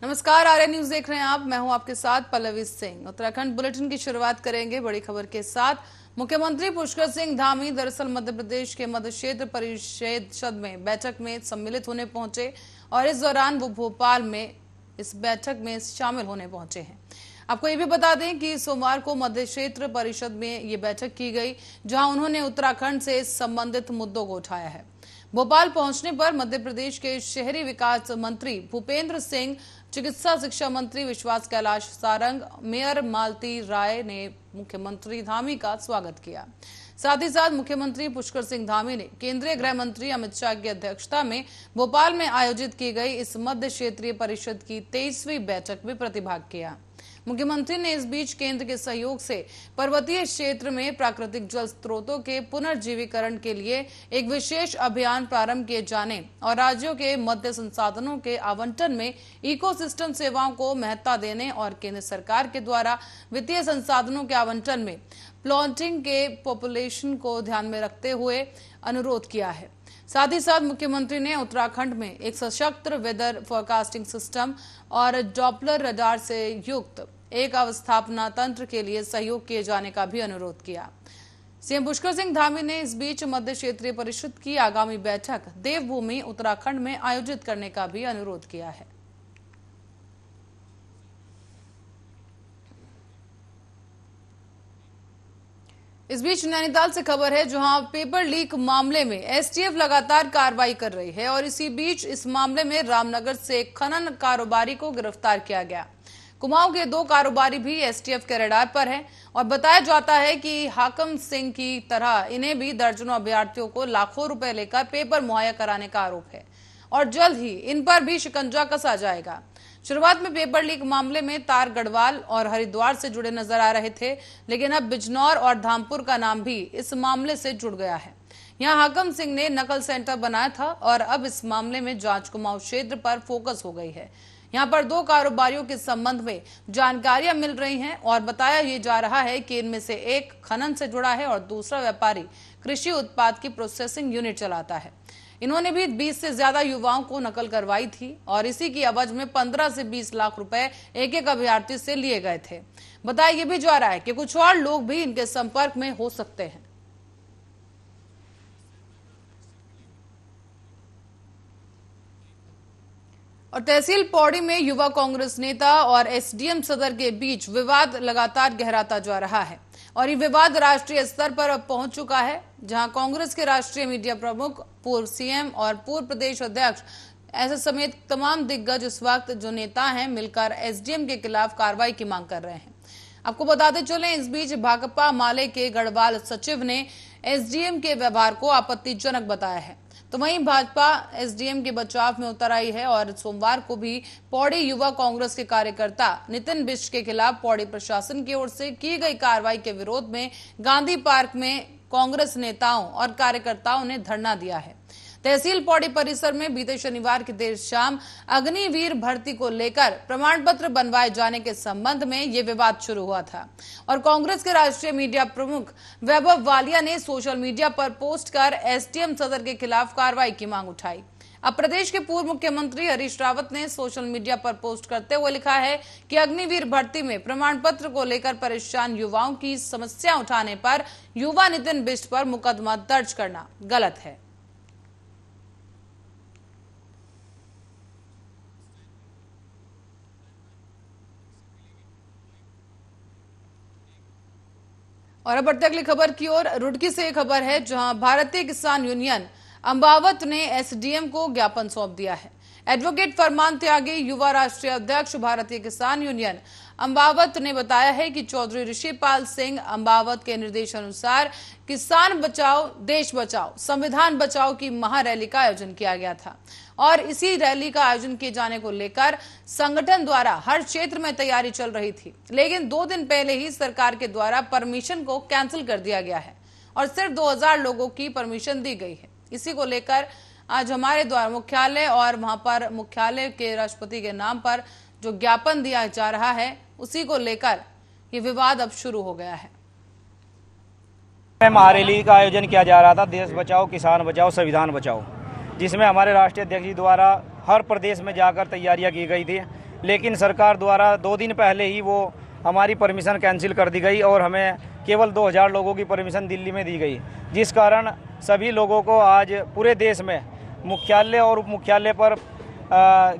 नमस्कार, आर्य न्यूज देख रहे हैं आप। मैं हूं आपके साथ पल्लवी सिंह। उत्तराखंड बुलेटिन की शुरुआत करेंगे बड़ी खबर के साथ। मुख्यमंत्री पुष्कर सिंह धामी दरअसल मध्य प्रदेश के मध्य क्षेत्र परिषद में बैठक में सम्मिलित होने पहुंचे और इस दौरान वो भोपाल में इस बैठक में शामिल होने पहुंचे हैं। आपको ये भी बता दें कि सोमवार को मध्य क्षेत्र परिषद में ये बैठक की गई, जहां उन्होंने उत्तराखंड से संबंधित मुद्दों को उठाया है। भोपाल पहुंचने पर मध्य प्रदेश के शहरी विकास मंत्री भूपेंद्र सिंह, चिकित्सा शिक्षा मंत्री विश्वास कैलाश सारंग, मेयर मालती राय ने मुख्यमंत्री धामी का स्वागत किया। साथ ही साथ मुख्यमंत्री पुष्कर सिंह धामी ने केंद्रीय गृह मंत्री अमित शाह की अध्यक्षता में भोपाल में आयोजित की गई इस मध्य क्षेत्रीय परिषद की 23वीं बैठक में प्रतिभाग किया। मुख्यमंत्री ने इस बीच केंद्र के सहयोग से पर्वतीय क्षेत्र में प्राकृतिक जल स्रोतों के पुनर्जीवीकरण के लिए एक विशेष अभियान प्रारंभ किए जाने और राज्यों के मध्य संसाधनों के आवंटन में इकोसिस्टम सेवाओं को महत्ता देने और केंद्र सरकार के द्वारा वित्तीय संसाधनों के आवंटन में प्लॉटिंग के पॉपुलेशन को ध्यान में रखते हुए अनुरोध किया है। साथ ही साथ मुख्यमंत्री ने उत्तराखंड में एक सशक्त वेदर फोरकास्टिंग सिस्टम और डॉपलर रडार से युक्त एक अवस्थापना तंत्र के लिए सहयोग किए जाने का भी अनुरोध किया। सीएम पुष्कर सिंह धामी ने इस बीच मध्य क्षेत्रीय परिषद की आगामी बैठक देवभूमि उत्तराखंड में आयोजित करने का भी अनुरोध किया है। इस बीच नैनीताल से खबर है, जहां पेपर लीक मामले में एसटीएफ लगातार कार्रवाई कर रही है और इसी बीच इस मामले में रामनगर से एक खनन कारोबारी को गिरफ्तार किया गया। कुमाऊं के 2 कारोबारी भी एसटीएफ के रडार पर हैं और बताया जाता है कि हाकम सिंह की तरह इन्हें भी दर्जनों अभ्यर्थियों को लाखों रुपए लेकर पेपर मुहैया कराने का आरोप है और जल्द ही इन पर भी शिकंजा कसा जाएगा। शुरुआत में पेपर लीक मामले में तार गढ़वाल और हरिद्वार से जुड़े नजर आ रहे थे, लेकिन अब बिजनौर और धामपुर का नाम भी इस मामले से जुड़ गया है। यहां हाकम सिंह ने नकल सेंटर बनाया था और अब इस मामले में जांच कुमाऊं क्षेत्र पर फोकस हो गई है। यहां पर 2 कारोबारियों के संबंध में जानकारियां मिल रही हैं और बताया ये जा रहा है कि इनमें से एक खनन से जुड़ा है और दूसरा व्यापारी कृषि उत्पाद की प्रोसेसिंग यूनिट चलाता है। इन्होंने भी 20 से ज्यादा युवाओं को नकल करवाई थी और इसी की एवज में 15 से 20 लाख रुपए एक अभ्यर्थी से लिए गए थे। बताया यह भी जा रहा है कि कुछ और लोग भी इनके संपर्क में हो सकते हैं। और तहसील पौड़ी में युवा कांग्रेस नेता और एसडीएम सदर के बीच विवाद लगातार गहराता जा रहा है और ये विवाद राष्ट्रीय स्तर पर अब पहुंच चुका है, जहां कांग्रेस के राष्ट्रीय मीडिया प्रमुख, पूर्व सीएम और पूर्व प्रदेश अध्यक्ष ऐसे समेत तमाम दिग्गज इस वक्त जो नेता हैं मिलकर एसडीएम के खिलाफ कार्रवाई की मांग कर रहे हैं। आपको बताते चलें, इस बीच भाकपा माले के गढ़वाल सचिव ने एसडीएम के व्यवहार को आपत्तिजनक बताया है, तो वहीं भाजपा एसडीएम के बचाव में उतर आई है और सोमवार को भी पौड़ी युवा कांग्रेस के कार्यकर्ता नितिन बिष्ट के खिलाफ पौड़ी प्रशासन की ओर से की गई कार्रवाई के विरोध में गांधी पार्क में कांग्रेस नेताओं और कार्यकर्ताओं ने धरना दिया है। तहसील पौड़ी परिसर में बीते शनिवार की देर शाम अग्निवीर भर्ती को लेकर प्रमाण पत्र बनवाए जाने के संबंध में यह विवाद शुरू हुआ था और कांग्रेस के राष्ट्रीय मीडिया प्रमुख वैभव वालिया ने सोशल मीडिया पर पोस्ट कर एसडीएम सदर के खिलाफ कार्रवाई की मांग उठाई। अब प्रदेश के पूर्व मुख्यमंत्री हरीश रावत ने सोशल मीडिया पर पोस्ट करते हुए लिखा है कि अग्निवीर भर्ती में प्रमाण पत्र को लेकर परेशान युवाओं की समस्या उठाने पर युवा नितिन बिष्ट पर मुकदमा दर्ज करना गलत है। और अब बढ़ते अगली खबर की ओर। रुड़की से खबर है, जहां भारतीय किसान यूनियन अंबावत ने एसडीएम को ज्ञापन सौंप दिया है। एडवोकेट फरमान त्यागी, युवा राष्ट्रीय अध्यक्ष भारतीय किसान यूनियन अंबावत ने बताया है कि चौधरी ऋषिपाल सिंह अंबावत के निर्देशानुसार किसान बचाओ देश बचाओ संविधान बचाओ की महारैली का आयोजन किया गया था और इसी रैली का आयोजन किए जाने को लेकर संगठन द्वारा हर क्षेत्र में तैयारी चल रही थी, लेकिन 2 दिन पहले ही सरकार के द्वारा परमिशन को कैंसिल कर दिया गया है और सिर्फ 2000 लोगों की परमिशन दी गई है। इसी को लेकर आज हमारे द्वारा मुख्यालय और वहां पर मुख्यालय के राष्ट्रपति के नाम पर जो ज्ञापन दिया जा रहा है, उसी को लेकर ये विवाद अब शुरू हो गया है। महारैली का आयोजन किया जा रहा था, देश बचाओ किसान बचाओ संविधान बचाओ, जिसमें हमारे राष्ट्रीय अध्यक्ष जी द्वारा हर प्रदेश में जाकर तैयारियां की गई थी। लेकिन सरकार द्वारा 2 दिन पहले ही वो हमारी परमिशन कैंसिल कर दी गई और हमें केवल 2000 लोगों की परमिशन दिल्ली में दी गई, जिस कारण सभी लोगों को आज पूरे देश में मुख्यालय और उप मुख्यालय पर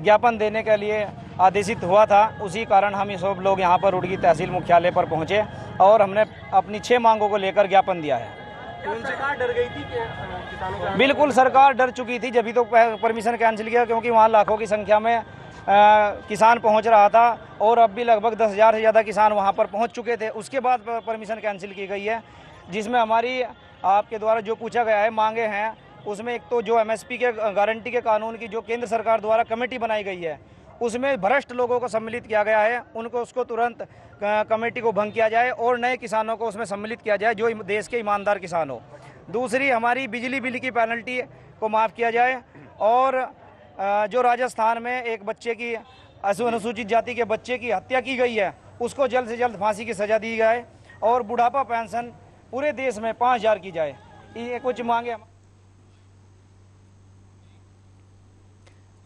ज्ञापन देने के लिए आदेशित हुआ था। उसी कारण हम सब लोग यहाँ पर रुड़की तहसील मुख्यालय पर पहुँचे और हमने अपनी 6 मांगों को लेकर ज्ञापन दिया है। सरकार डर गई थी किसानों को? बिल्कुल सरकार डर चुकी थी, जब भी तो परमिशन कैंसिल किया, क्योंकि वहाँ लाखों की संख्या में किसान पहुँच रहा था और अब भी लगभग 10,000 से ज़्यादा किसान वहाँ पर पहुँच चुके थे। उसके बाद परमिशन कैंसिल की गई है, जिसमें हमारी आपके द्वारा जो पूछा गया है मांगे हैं, उसमें एक तो जो MSP के गारंटी के कानून की जो केंद्र सरकार द्वारा कमेटी बनाई गई है, उसमें भ्रष्ट लोगों को सम्मिलित किया गया है, उसको तुरंत कमेटी को भंग किया जाए और नए किसानों को उसमें सम्मिलित किया जाए जो देश के ईमानदार किसान हो। दूसरी, हमारी बिजली बिल की पेनल्टी को माफ़ किया जाए और जो राजस्थान में एक बच्चे की अनुसूचित जाति के बच्चे की हत्या की गई है, उसको जल्द से जल्द फांसी की सज़ा दी जाए और बुढ़ापा पेंशन पूरे देश में 5000 की जाए। ये कुछ मांगे।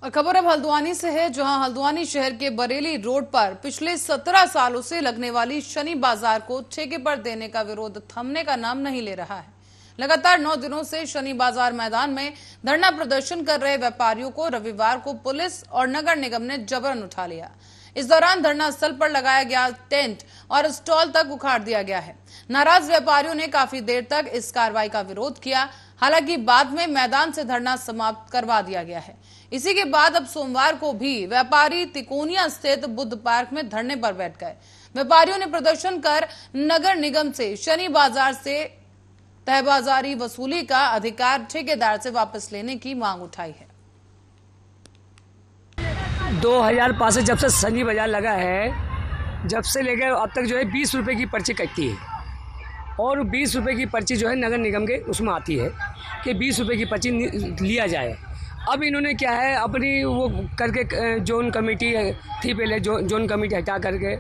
और खबर अब हल्द्वानी से है, जहां हल्द्वानी शहर के बरेली रोड पर पिछले 17 सालों से लगने वाली शनि बाजार को ठेके पर देने का विरोध थमने का नाम नहीं ले रहा है। लगातार 9 दिनों से शनि बाजार मैदान में धरना प्रदर्शन कर रहे व्यापारियों को रविवार को पुलिस और नगर निगम ने जबरन उठा लिया। इस दौरान धरना स्थल पर लगाया गया टेंट और स्टॉल तक उखाड़ दिया गया है। नाराज व्यापारियों ने काफी देर तक इस कार्रवाई का विरोध किया, हालांकि बाद में मैदान से धरना समाप्त करवा दिया गया है। इसी के बाद अब सोमवार को भी व्यापारी तिकोनिया स्थित बुद्ध पार्क में धरने पर बैठ गए। व्यापारियों ने प्रदर्शन कर नगर निगम से शनि बाजार से तहबाजारी वसूली का अधिकार ठेकेदार से वापस लेने की मांग उठाई है। 2005 से जब से शनि बाजार लगा है, जब से लेकर अब तक जो है 20 रुपए की पर्ची कटती है और 20 रुपए की पर्ची जो है नगर निगम के उसमें आती है कि 20 रुपए की पर्ची लिया जाए। अब इन्होंने क्या है, अपनी वो करके जोन कमेटी थी पहले, जोन कमेटी हटा करके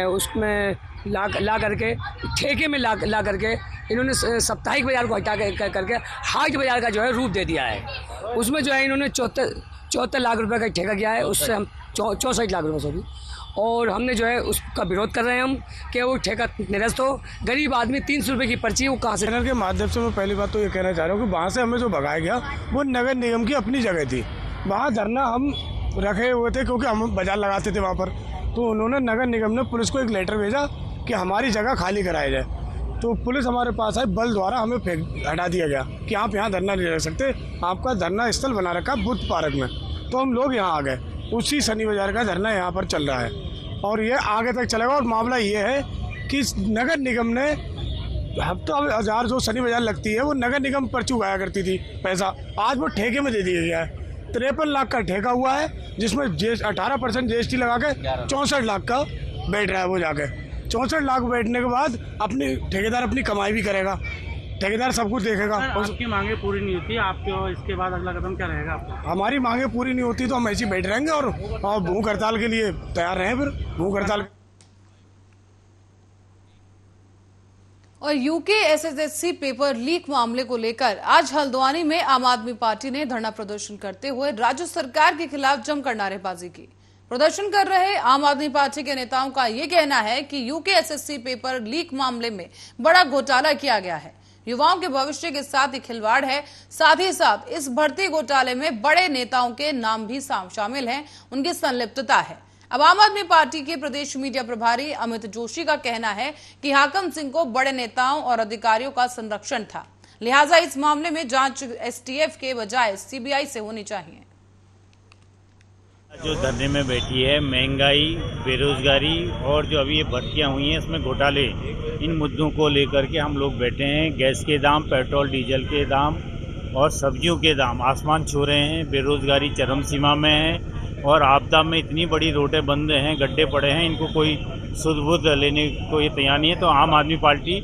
उसमें ला करके ठेके में ला करके इन्होंने साप्ताहिक बाजार को हटा करके हाट बाजार का जो है रूप दे दिया है। उसमें जो है इन्होंने 74 लाख रुपए का ठेका किया है, उससे हम 64 लाख रुपए सॉरी, और हमने जो है उसका विरोध कर रहे हैं हम कि वो ठेका निरस्त हो। गरीब आदमी 300 रुपए की पर्ची वो कहाँ से। चैनल के माध्यम से मैं पहली बात तो ये कहना चाह रहा हूँ कि वहाँ से हमें जो भगाया गया वो नगर निगम की अपनी जगह थी। वहाँ धरना हम रखे हुए थे क्योंकि हम बाजार लगाते थे वहाँ पर, तो उन्होंने नगर निगम ने पुलिस को एक लेटर भेजा कि हमारी जगह खाली कराई जाए। तो पुलिस हमारे पास आई, बल द्वारा हमें हटा दिया गया कि आप यहाँ धरना नहीं रख सकते, आपका धरना स्थल बना रखा बुद्ध पार्क में। तो हम लोग यहाँ आ गए, उसी शनि बाजार का धरना यहाँ पर चल रहा है और ये आगे तक चलेगा। और मामला ये है कि नगर निगम ने हफ्ता 1000 जो शनि बाजार लगती है वो नगर निगम पर्ची उगाया करती थी पैसा, आज वो ठेके में दे दिया गया है। 53 लाख का ठेका हुआ है, जिसमें 18% GST लगा के 64 लाख का बैठ रहा है वो जाके। 64 लाख बैठने के बाद अपनी ठेकेदार अपनी कमाई भी करेगा, ठेकेदार सब कुछ देखेगा। आपकी मांगे पूरी नहीं होती, आपके इसके बाद अगला कदम क्या रहेगा आपका? हमारी मांगे पूरी नहीं होती तो हम ऐसे ही बैठ रहेंगे और भूख हड़ताल के लिए तैयार रहें। फिर भूख हड़ताल। और यूके SSSC पेपर लीक मामले को लेकर आज हल्द्वानी में आम आदमी पार्टी ने धरना प्रदर्शन करते हुए राज्य सरकार के खिलाफ जमकर नारेबाजी की। प्रदर्शन कर रहे आम आदमी पार्टी के नेताओं का यह कहना है कि यूके SSC पेपर लीक मामले में बड़ा घोटाला किया गया है, युवाओं के भविष्य के साथ ही खिलवाड़ है। साथ ही साथ इस भर्ती घोटाले में बड़े नेताओं के नाम भी शामिल हैं, उनकी संलिप्तता है। अब आम आदमी पार्टी के प्रदेश मीडिया प्रभारी अमित जोशी का कहना है कि हाकम सिंह को बड़े नेताओं और अधिकारियों का संरक्षण था, लिहाजा इस मामले में जांच STF के बजाय CBI से होनी चाहिए। जो धरने में बैठी है, महंगाई, बेरोजगारी और जो अभी ये भर्तियां हुई हैं इसमें घोटाले, इन मुद्दों को लेकर के हम लोग बैठे हैं। गैस के दाम, पेट्रोल डीजल के दाम और सब्जियों के दाम आसमान छू रहे हैं, बेरोजगारी चरम सीमा में है और आपदा में इतनी बड़ी रोडें बंद हैं, गड्ढे पड़े हैं, इनको कोई सुध बुध लेने को ये तैयार नहीं है। तो आम आदमी पार्टी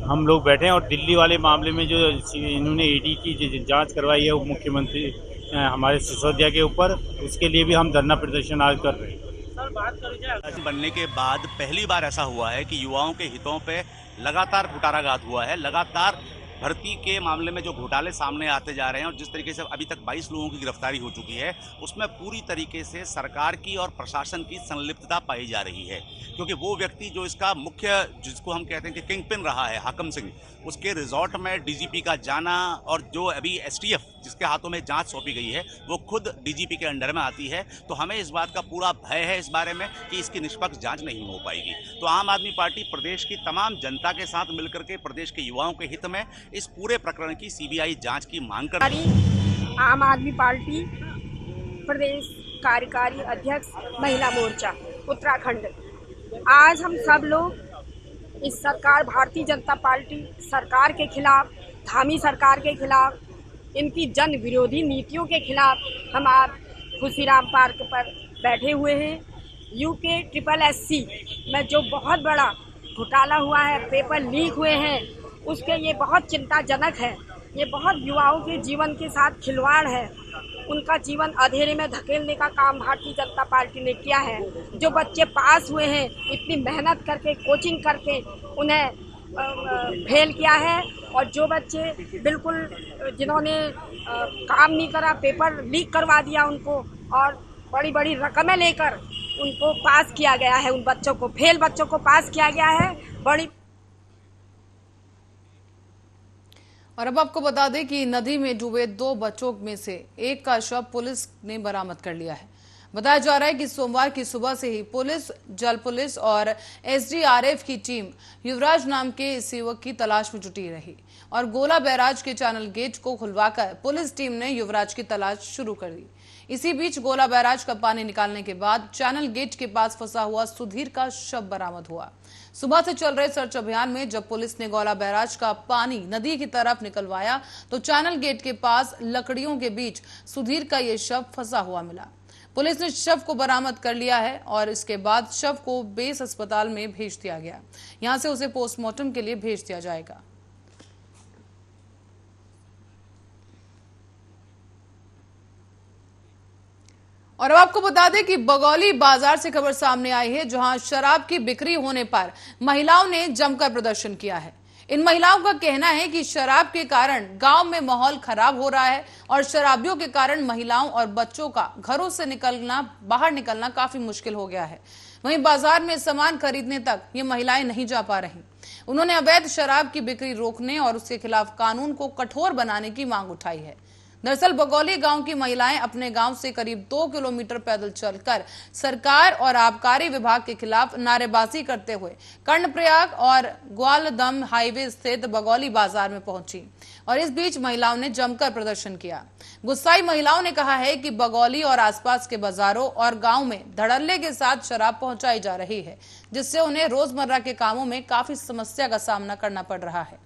हम लोग बैठे हैं और दिल्ली वाले मामले में जो इन्होंने ED की जाँच करवाई है उप मुख्यमंत्री हमारे सिसोदिया के ऊपर, उसके लिए भी हम धरना प्रदर्शन आज कर रहे हैं। सर बात करें, बनने के बाद पहली बार ऐसा हुआ है कि युवाओं के हितों पे लगातार कुटाराघात हुआ है, लगातार भर्ती के मामले में जो घोटाले सामने आते जा रहे हैं और जिस तरीके से अभी तक 22 लोगों की गिरफ्तारी हो चुकी है, उसमें पूरी तरीके से सरकार की और प्रशासन की संलिप्तता पाई जा रही है। क्योंकि वो व्यक्ति जो इसका मुख्य, जिसको हम कहते हैं कि किंग पिन रहा है, हाकम सिंह, उसके रिजॉर्ट में डीजीपी का जाना, और जो अभी एसटीएफ जिसके हाथों में जांच सौंपी गई है वो खुद डीजीपी के अंडर में आती है, तो हमें इस बात का पूरा भय है इस बारे में कि इसकी निष्पक्ष जांच नहीं हो पाएगी। तो आम आदमी पार्टी प्रदेश की तमाम जनता के साथ मिलकर के प्रदेश के युवाओं के हित में इस पूरे प्रकरण की सीबीआई जांच की मांग कर रही है। आम आदमी पार्टी प्रदेश कार्यकारी अध्यक्ष महिला मोर्चा उत्तराखंड, आज हम सब लोग इस सरकार, भारतीय जनता पार्टी सरकार के खिलाफ, धामी सरकार के खिलाफ, इनकी जन विरोधी नीतियों के खिलाफ हम आज खुशीराम पार्क पर बैठे हुए हैं। यूके SSSC में जो बहुत बड़ा घोटाला हुआ है, पेपर लीक हुए हैं, उसके ये बहुत चिंताजनक है। ये बहुत युवाओं के जीवन के साथ खिलवाड़ है। उनका जीवन अंधेरे में धकेलने का काम भारतीय जनता पार्टी ने किया है। जो बच्चे पास हुए हैं, इतनी मेहनत करके, कोचिंग करके उन्हें फेल किया है, और जो बच्चे बिल्कुल जिन्होंने काम नहीं करा, पेपर लीक करवा दिया उनको, और बड़ी बड़ी रकमें लेकर उनको पास किया गया है। उन बच्चों को, फेल बच्चों को पास किया गया है। बड़ी और अब आपको बता दें कि नदी में डूबे 2 बच्चों में से एक का शव पुलिस ने बरामद कर लिया है। बताया जा रहा है कि सोमवार की सुबह से ही पुलिस, जल पुलिस और SDRF की टीम युवराज नाम के इस युवक की तलाश में जुटी रही और गोला बैराज के चैनल गेट को खुलवाकर पुलिस टीम ने युवराज की तलाश शुरू कर दी। इसी बीच गोला बैराज का पानी निकालने के बाद चैनल गेट के पास फंसा हुआ सुधीर का शव बरामद हुआ। सुबह से चल रहे सर्च अभियान में जब पुलिस ने गोला बैराज का पानी नदी की तरफ निकलवाया तो चैनल गेट के पास लकड़ियों के बीच सुधीर का ये शव फंसा हुआ मिला। पुलिस ने शव को बरामद कर लिया है और इसके बाद शव को बेस अस्पताल में भेज दिया गया। यहां से उसे पोस्टमार्टम के लिए भेज दिया जाएगा। और अब आपको बता दें कि बगौली बाजार से खबर सामने आई है, जहां शराब की बिक्री होने पर महिलाओं ने जमकर प्रदर्शन किया है। इन महिलाओं का कहना है कि शराब के कारण गांव में माहौल खराब हो रहा है और शराबियों के कारण महिलाओं और बच्चों का घरों से बाहर निकलना काफी मुश्किल हो गया है। वहीं बाजार में सामान खरीदने तक ये महिलाएं नहीं जा पा रही। उन्होंने अवैध शराब की बिक्री रोकने और उसके खिलाफ कानून को कठोर बनाने की मांग उठाई है। दरअसल बगौली गांव की महिलाएं अपने गांव से करीब 2 किलोमीटर पैदल चलकर सरकार और आबकारी विभाग के खिलाफ नारेबाजी करते हुए कर्णप्रयाग और ग्वालदम हाईवे स्थित बगौली बाजार में पहुंची और इस बीच महिलाओं ने जमकर प्रदर्शन किया। गुस्साई महिलाओं ने कहा है कि बगौली और आसपास के बाजारों और गांव में धड़ल्ले के साथ शराब पहुंचाई जा रही है, जिससे उन्हें रोजमर्रा के कामों में काफी समस्या का सामना करना पड़ रहा है।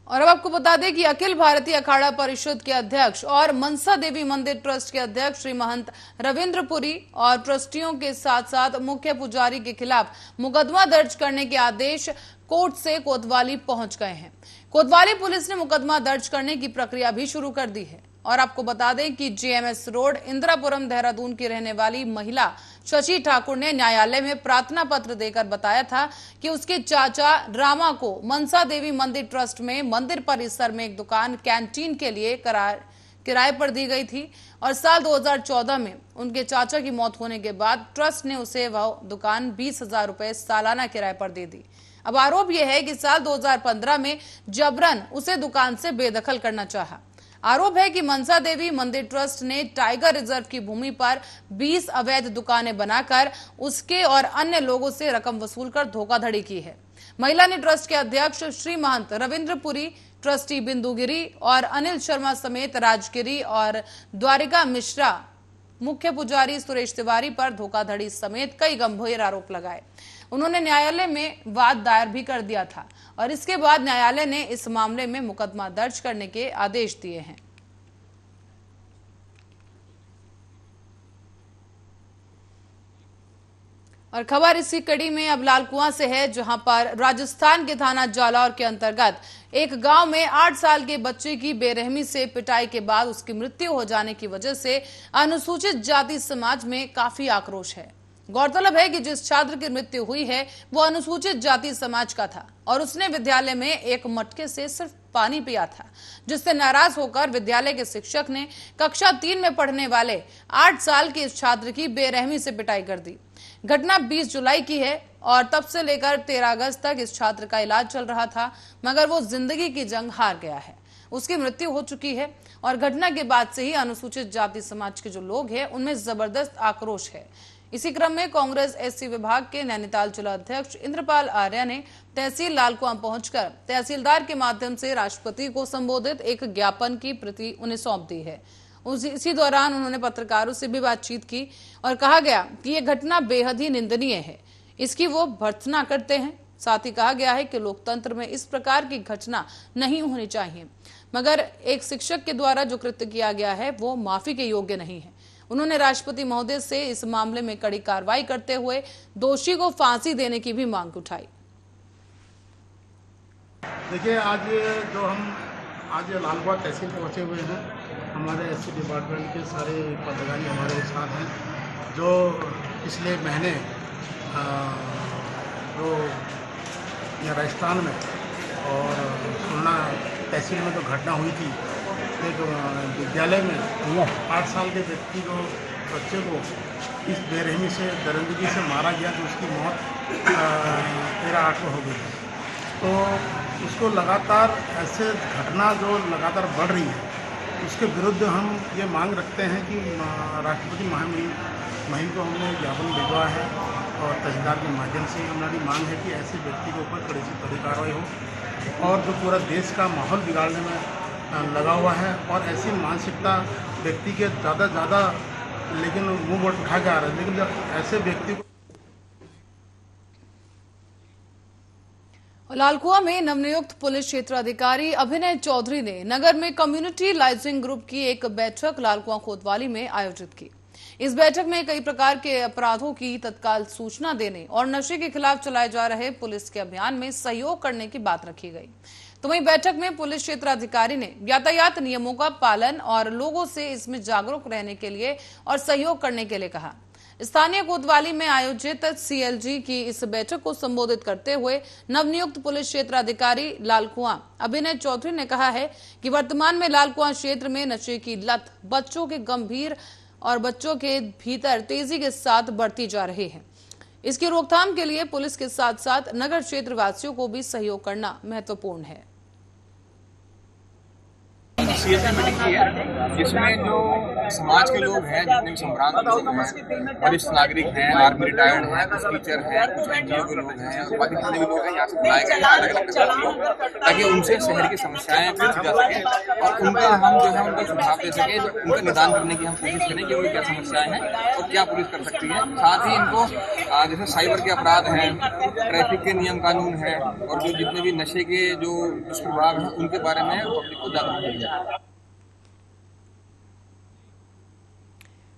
और अब आपको बता दें कि अखिल भारतीय अखाड़ा परिषद के अध्यक्ष और मनसा देवी मंदिर ट्रस्ट के अध्यक्ष श्री महंत रविंद्र पुरी और ट्रस्टियों के साथ साथ मुख्य पुजारी के खिलाफ मुकदमा दर्ज करने के आदेश कोर्ट से कोतवाली पहुंच गए हैं। कोतवाली पुलिस ने मुकदमा दर्ज करने की प्रक्रिया भी शुरू कर दी है। और आपको बता दें कि GMS रोड इंदिरापुरम देहरादून की रहने वाली महिला शशि ठाकुर ने न्यायालय में प्रार्थना पत्र देकर बताया था कि उसके चाचा रामा को मनसा देवी मंदिर ट्रस्ट में मंदिर परिसर में एक दुकान कैंटीन के लिए किराए पर दी गई थी और साल 2014 में उनके चाचा की मौत होने के बाद ट्रस्ट ने उसे वह दुकान 20,000 रुपए सालाना किराए पर दे दी। अब आरोप यह है कि साल 2015 में जबरन उसे दुकान से बेदखल करना चाहा। आरोप है कि मनसा देवी मंदिर ट्रस्ट ने टाइगर रिजर्व की भूमि पर 20 अवैध दुकानें बनाकर उसके और अन्य लोगों से रकम वसूलकर धोखाधड़ी की है। महिला ने ट्रस्ट के अध्यक्ष श्री महंत रविंद्र पुरी, ट्रस्टी बिंदुगिरी और अनिल शर्मा समेत राजगिरी और द्वारिका मिश्रा, मुख्य पुजारी सुरेश तिवारी पर धोखाधड़ी समेत कई गंभीर आरोप लगाए। उन्होंने न्यायालय में वाद दायर भी कर दिया था और इसके बाद न्यायालय ने इस मामले में मुकदमा दर्ज करने के आदेश दिए हैं। और खबर इसी कड़ी में अब लालकुआं से है, जहां पर राजस्थान के थाना जालौर के अंतर्गत एक गांव में 8 साल के बच्चे की बेरहमी से पिटाई के बाद उसकी मृत्यु हो जाने की वजह से अनुसूचित जाति समाज में काफी आक्रोश है। गौरतलब है कि जिस छात्र की मृत्यु हुई है वो अनुसूचित जाति समाज का था और उसने विद्यालय में एक मटके से सिर्फ पानी पिया था, जिससे नाराज होकर विद्यालय के शिक्षक ने कक्षा 3 में पढ़ने वाले 8 साल के इस छात्र की बेरहमी से पिटाई कर दी। घटना 20 जुलाई की है और तब से लेकर 13 अगस्त तक इस छात्र का इलाज चल रहा था, मगर वो जिंदगी की जंग हार गया है। उसकी मृत्यु हो चुकी है और घटना के बाद से ही अनुसूचित जाति समाज के जो लोग हैं उनमें जबरदस्त आक्रोश है। इसी क्रम में कांग्रेस एससी विभाग के नैनीताल जिला अध्यक्ष इंद्रपाल आर्य ने तहसील लालकुआं पहुंचकर तहसीलदार के माध्यम से राष्ट्रपति को संबोधित एक ज्ञापन की प्रति उन्हें सौंप दी है। इसी दौरान उन्होंने पत्रकारों से भी बातचीत की और कहा गया कि यह घटना बेहद ही निंदनीय है, इसकी वो भर्त्सना करते हैं। साथ ही कहा गया है कि लोकतंत्र में इस प्रकार की घटना नहीं होनी चाहिए, मगर एक शिक्षक के द्वारा जो कृत्य किया गया है वो माफी के योग्य नहीं है। उन्होंने राष्ट्रपति महोदय से इस मामले में कड़ी कार्रवाई करते हुए दोषी को फांसी देने की भी मांग उठाई। देखिए, आज लालकुआं तहसील पहुंचे हुए हैं। हमारे एससी डिपार्टमेंट के सारे पदाधिकारी हमारे साथ हैं, जो पिछले महीने जो राजस्थान में और खुलना तहसील में जो घटना हुई थी, एक विद्यालय में 8 साल के बच्चे को इस बेरहमी से दरिंदगी से मारा गया, तो उसकी मौत 13/8 को हो गई। तो उसको लगातार ऐसे घटना जो लगातार बढ़ रही है, उसके विरुद्ध हम ये मांग रखते हैं कि राष्ट्रपति मुहिम को हमने ज्ञापन भिजवा है और तहसीलदार के माध्यम से हमारी मांग है कि ऐसे व्यक्ति के ऊपर कड़ी से कड़ी कार्रवाई हो, और जो पूरा देश का माहौल बिगाड़ने में लगा हुआ है और ऐसी मानसिकता व्यक्ति के ज़्यादा लेकिन मुंह बोल उठा के आ रहा है, लेकिन जब ऐसे व्यक्ति को लालकुआं में नवनियुक्त पुलिस क्षेत्र अधिकारी अभिनय चौधरी ने नगर में कम्युनिटी लाइजिंग ग्रुप की एक बैठक लालकुआं कोतवाली में आयोजित की। इस बैठक में कई प्रकार के अपराधों की तत्काल सूचना देने और नशे के खिलाफ चलाए जा रहे पुलिस के अभियान में सहयोग करने की बात रखी गई। तो वहीं बैठक में पुलिस क्षेत्र अधिकारी ने यातायात नियमों का पालन और लोगों से इसमें जागरूक रहने के लिए और सहयोग करने के लिए कहा। स्थानीय कोतवाली में आयोजित सीएलजी की इस बैठक को संबोधित करते हुए नवनियुक्त पुलिस क्षेत्र अधिकारी लालकुआं अभिनय चौधरी ने कहा है कि वर्तमान में लालकुआं क्षेत्र में नशे की लत बच्चों के गंभीर और बच्चों के भीतर तेजी के साथ बढ़ती जा रही है। इसकी रोकथाम के लिए पुलिस के साथ साथ नगर क्षेत्र वासियों को भी सहयोग करना महत्वपूर्ण है। सीएलजी मीटिंग की है, जिसमें जो समाज के लोग हैं, जितने भी संभ्रांत लोग हैं, वरिष्ठ नागरिक हैं, आर्मी रिटायर्ड हैं, कुछ टीचर हैं, कुछ एनजीओ के लोग हैं और बाकी जितने भी लोग हैं यहाँ से बुलाए गए हैं अलग अलग, ताकि उनसे शहर की समस्याएं पूछी जा सकें और उनका हम जो है उनका सुझाव दे सकें, उनका निदान करने की हम कोशिश करें कि उनकी क्या समस्याएं हैं और क्या पुलिस कर सकती है। साथ ही इनको जैसे साइबर के अपराध हैं, ट्रैफिक के नियम कानून हैं और जो जितने भी नशे के जो दुष्प्रभाव हैं उनके बारे में पब्लिक को जागरूक किया जाए।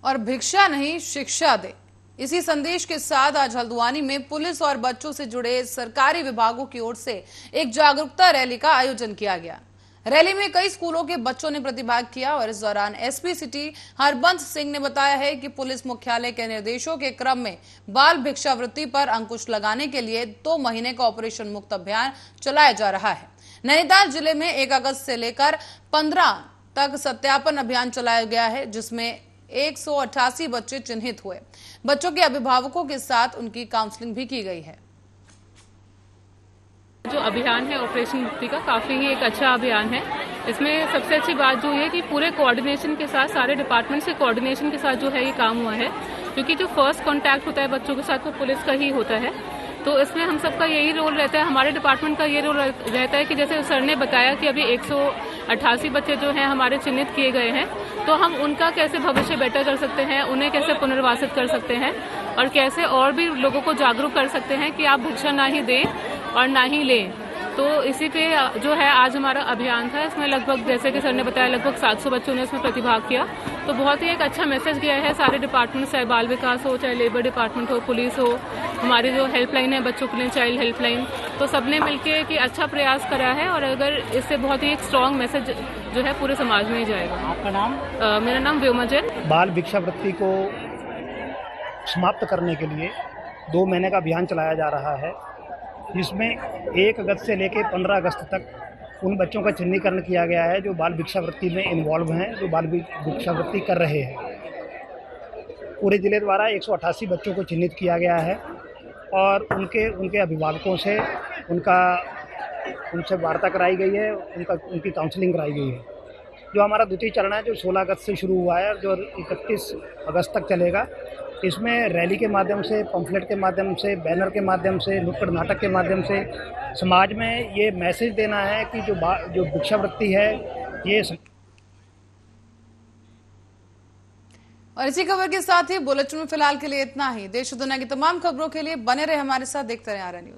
और भिक्षा नहीं शिक्षा दे, इसी संदेश के साथ आज हल्द्वानी में पुलिस और बच्चों से जुड़े सरकारी विभागों की ओर से एक जागरूकता रैली का आयोजन किया गया। रैली में कई स्कूलों के बच्चों ने प्रतिभाग किया और इस दौरान एसपी सिटी हरबंस सिंह ने बताया है कि पुलिस मुख्यालय के निर्देशों के क्रम में बाल भिक्षावृत्ति पर अंकुश लगाने के लिए 2 महीने का ऑपरेशन मुक्त अभियान चलाया जा रहा है। नैनीताल जिले में 1 अगस्त से लेकर 15 तक सत्यापन अभियान चलाया गया है, जिसमें 188 बच्चे चिन्हित हुए। बच्चों के अभिभावकों के साथ उनकी काउंसलिंग भी की गई है। जो अभियान है ऑपरेशन मुक्ति का काफी ही एक अच्छा अभियान है। इसमें सबसे अच्छी बात जो है कि पूरे कोऑर्डिनेशन के साथ, सारे डिपार्टमेंट से कोऑर्डिनेशन के साथ जो है ये काम हुआ है, क्योंकि जो फर्स्ट कांटेक्ट होता है बच्चों के साथ वो पुलिस का ही होता है। तो इसमें हम सबका यही रोल रहता है, हमारे डिपार्टमेंट का ये रोल रहता है कि जैसे सर ने बताया कि अभी 188 बच्चे जो हैं हमारे चिन्हित किए गए हैं, तो हम उनका कैसे भविष्य बेटर कर सकते हैं, उन्हें कैसे पुनर्वासित कर सकते हैं और कैसे और भी लोगों को जागरूक कर सकते हैं कि आप भिक्षा ना ही दें और ना ही लें। तो इसी पे जो है आज हमारा अभियान था। इसमें लगभग जैसे कि सर ने बताया लगभग 700 बच्चों ने इसमें प्रतिभाग किया। तो बहुत ही एक अच्छा मैसेज गया है सारे डिपार्टमेंट, चाहे बाल विकास हो, चाहे लेबर डिपार्टमेंट हो, पुलिस हो, हमारी जो हेल्पलाइन है बच्चों के लिए चाइल्ड हेल्पलाइन, तो सबने मिलकर कि अच्छा प्रयास करा है और अगर इससे बहुत ही एक स्ट्रॉन्ग मैसेज जो है पूरे समाज में ही जाएगा। आपका नाम? मेरा नाम व्योमा जैन। बाल भिक्षावृत्ति को समाप्त करने के लिए 2 महीने का अभियान चलाया जा रहा है, जिसमें 1 अगस्त से लेकर 15 अगस्त तक उन बच्चों का चिन्हीकरण किया गया है जो बाल भिक्षावृत्ति में इन्वॉल्व हैं, जो बाल भिक्षावृत्ति कर रहे हैं। पूरे ज़िले द्वारा 188 बच्चों को चिन्हित किया गया है और उनके अभिभावकों से उनसे वार्ता कराई गई है, उनकी काउंसलिंग कराई गई है। जो हमारा द्वितीय चरण है जो 16 अगस्त से शुरू हुआ है और जो 31 अगस्त तक चलेगा, इसमें रैली के माध्यम से, पम्फलेट के माध्यम से, बैनर के माध्यम से, नुक्कड़ नाटक के माध्यम से समाज में ये मैसेज देना है कि जो भिक्षावृत्ति है ये। और इसी खबर के साथ ही बुलेटिन में फिलहाल के लिए इतना ही। देश और दुनिया की तमाम खबरों के लिए बने रहे हमारे साथ, देखते रहे आरएन न्यूज।